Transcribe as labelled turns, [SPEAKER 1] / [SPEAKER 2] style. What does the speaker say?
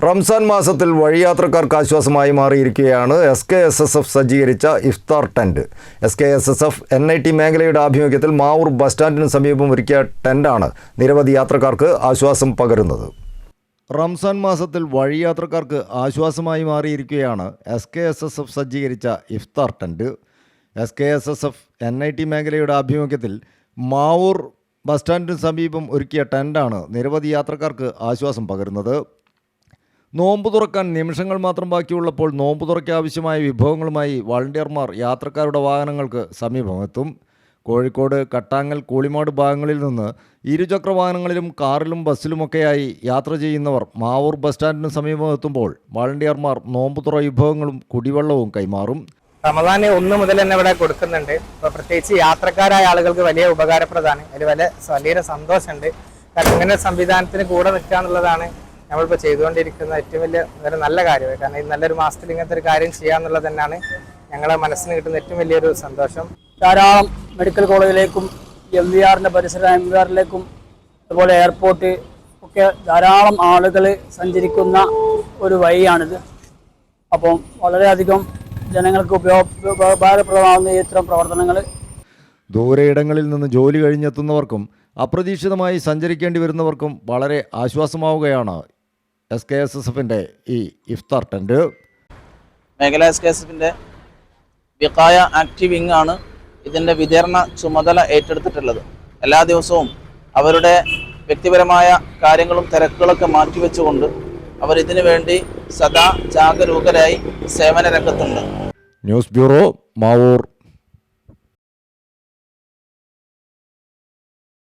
[SPEAKER 1] റംസാൻ മാസത്തിൽ വഴിയാത്രക്കാർക്ക് ആശ്വാസമായി മാറിയിരിക്കുകയാണ് SKSSF സജ്ജീകരിച്ച ഇഫ്താർ ടെന്റ്. SKSSF NIT മേഖലയുടെ ആഭിമുഖ്യത്തിൽ മാവൂർ ബസ് സ്റ്റാൻഡിന് സമീപം ഒരുക്കിയ ടെന്റാണ് നിരവധി യാത്രക്കാർക്ക് ആശ്വാസം പകരുന്നത്. റംസാൻ മാസത്തിൽ വഴിയാത്രക്കാർക്ക് ആശ്വാസമായി മാറിയിരിക്കുകയാണ് SKSSF സജ്ജീകരിച്ച ഇഫ്താർ ടെന്റ്. SKSSF NIT മേഖലയുടെ ആഭിമുഖ്യത്തിൽ മാവൂർ ബസ് സ്റ്റാൻഡിന് സമീപം ഒരുക്കിയ ടെന്റാണ് നിരവധി യാത്രക്കാർക്ക് ആശ്വാസം പകരുന്നത്. നോമ്പ് തുറക്കാൻ നിമിഷങ്ങൾ മാത്രം ബാക്കിയുള്ളപ്പോൾ നോമ്പ് തുറയ്ക്ക് ആവശ്യമായ വിഭവങ്ങളുമായി വളണ്ടിയർമാർ യാത്രക്കാരുടെ വാഹനങ്ങൾക്ക് സമീപമെത്തും. കോഴിക്കോട്, കട്ടാങ്ങൽ, കൂളിമാട് ഭാഗങ്ങളിൽ നിന്ന് ഇരുചക്ര വാഹനങ്ങളിലും കാറിലും ബസ്സിലുമൊക്കെയായി യാത്ര ചെയ്യുന്നവർ മാവൂർ ബസ് സ്റ്റാൻഡിന് സമീപം എത്തുമ്പോൾ വളണ്ടിയർമാർ നോമ്പ് തുറ വിഭവങ്ങളും കുടിവെള്ളവും കൈമാറും.
[SPEAKER 2] റമദാന് 1 മുതൽ തന്നെ ഇവിടെ കൊടുക്കുന്നുണ്ട്. ഇപ്പോൾ പ്രത്യേകിച്ച് യാത്രക്കാരായ ആളുകൾക്ക് വലിയ ഉപകാരപ്രദമാണ്. അതിൽ വലിയ സന്തോഷമുണ്ട്. കാരണം ഇങ്ങനെ സംവിധാനത്തിന് കൂടെ നിൽക്കുക എന്നുള്ളതാണ് നമ്മളിപ്പോൾ ചെയ്തുകൊണ്ടിരിക്കുന്ന ഏറ്റവും വലിയ നല്ല കാര്യമായി. കാരണം ഈ നല്ലൊരു മാസത്തിൽ ഇങ്ങനത്തെ ഒരു കാര്യം ചെയ്യാന്നുള്ളത് തന്നെയാണ് ഞങ്ങളെ മനസ്സിന് കിട്ടുന്ന ഏറ്റവും വലിയൊരു സന്തോഷം.
[SPEAKER 3] ധാരാളം മെഡിക്കൽ കോളേജിലേക്കും MVRന്റെ പരിസരം MVRലേക്കും അതുപോലെ എയർപോർട്ട് ഒക്കെ ധാരാളം ആളുകൾ സഞ്ചരിക്കുന്ന ഒരു വഴിയാണിത്. അപ്പം വളരെയധികം ജനങ്ങൾക്ക് ഉപകാരപ്രദമാകുന്ന ഇത്തരം പ്രവർത്തനങ്ങൾ
[SPEAKER 1] ദൂരയിടങ്ങളിൽ നിന്ന് ജോലി കഴിഞ്ഞെത്തുന്നവർക്കും അപ്രതീക്ഷിതമായി സഞ്ചരിക്കേണ്ടി വരുന്നവർക്കും വളരെ ആശ്വാസമാവുകയാണ് SKSSFന്റെ ഈ ഇഫ്താർ ടെന്റ്.
[SPEAKER 4] മേഖല SKSSFന്റെ വിഖായ ആക്റ്റീവ് വിങ് ആണ് ഇതിൻ്റെ വിതരണ ചുമതല ഏറ്റെടുത്തിട്ടുള്ളത്. എല്ലാ ദിവസവും അവരുടെ വ്യക്തിപരമായ കാര്യങ്ങളും തിരക്കുകളൊക്കെ മാറ്റിവെച്ചുകൊണ്ട് അവർ ഇതിനു വേണ്ടി സദാ ജാഗരൂകരായി സേവന രംഗത്തുണ്ട്.
[SPEAKER 1] News bureau, Mavoor.